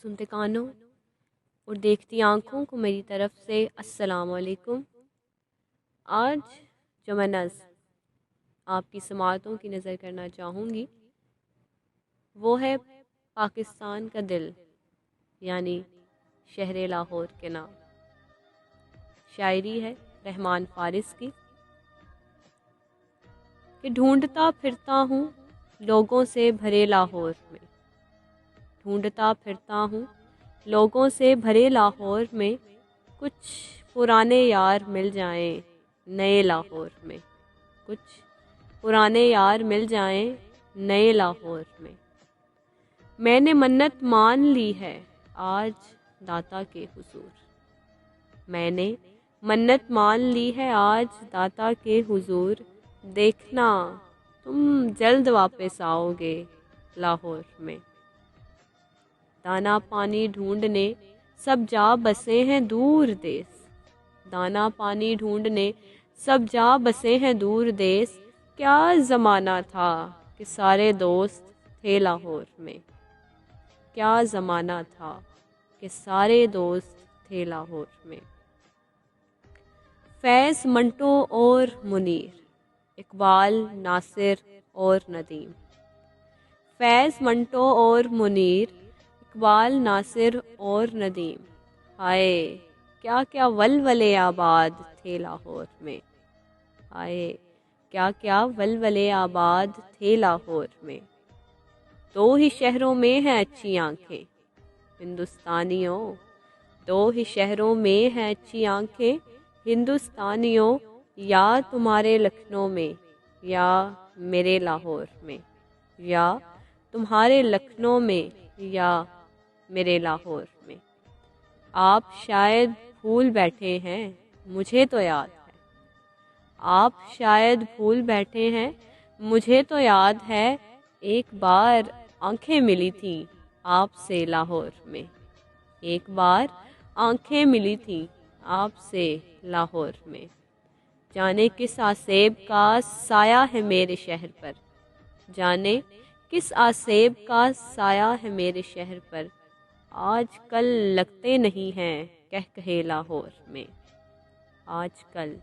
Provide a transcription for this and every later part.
सुनते कानों और देखती आँखों को मेरी तरफ से अस्सलाम वालेकुम। आज जो मैं नज़्म आपकी समाअतों की नज़र करना चाहूँगी वो है पाकिस्तान का दिल यानी शहर लाहौर के नाम। शायरी है रहमान फारिस की कि ढूंढता फिरता हूँ लोगों से भरे लाहौर में, ढूंढता फिरता हूँ लोगों से भरे लाहौर में, कुछ पुराने यार मिल जाएं नए लाहौर में, कुछ पुराने यार मिल जाएं नए लाहौर में। मैंने मन्नत मान ली है आज दाता के हुजूर, मैंने मन्नत मान ली है आज दाता के हुजूर, देखना तुम जल्द वापस आओगे लाहौर में। दाना पानी ढूंढने सब जा बसे हैं दूर देश, दाना पानी ढूंढने सब जा बसे हैं दूर देश। क्या ज़माना था कि सारे दोस्त थे लाहौर में, क्या ज़माना था कि सारे दोस्त थे लाहौर में। फैज़ मंटो और मुनीर, इकबाल नासिर और नदीम, फैज़ मंटो और मुनीर, इकबाल नासिर और नदीम। हाय क्या क्या वलवले आबाद थे लाहौर में, हाय क्या क्या वलवले आबाद थे लाहौर में। दो ही शहरों में हैं अच्छी आंखें हिंदुस्तानियों, दो ही शहरों में हैं अच्छी आंखें हिंदुस्तानियों, या तुम्हारे लखनऊ में या मेरे लाहौर में, या तुम्हारे लखनऊ में या मेरे लाहौर में। आप शायद भूल बैठे हैं मुझे तो याद है, आप शायद भूल बैठे हैं मुझे तो याद है, एक बार आंखें मिली थी आपसे लाहौर में, एक बार आंखें मिली थी आपसे लाहौर में। जाने किस आसेब का साया है मेरे शहर पर, जाने किस आसेब का साया है मेरे शहर पर, आज कल लगते नहीं हैं कह कहे लाहौर में, आज कल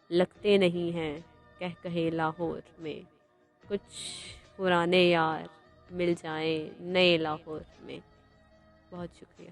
लगते नहीं हैं कह कहे लाहौर में। कुछ पुराने यार मिल जाएं नए लाहौर में। बहुत शुक्रिया।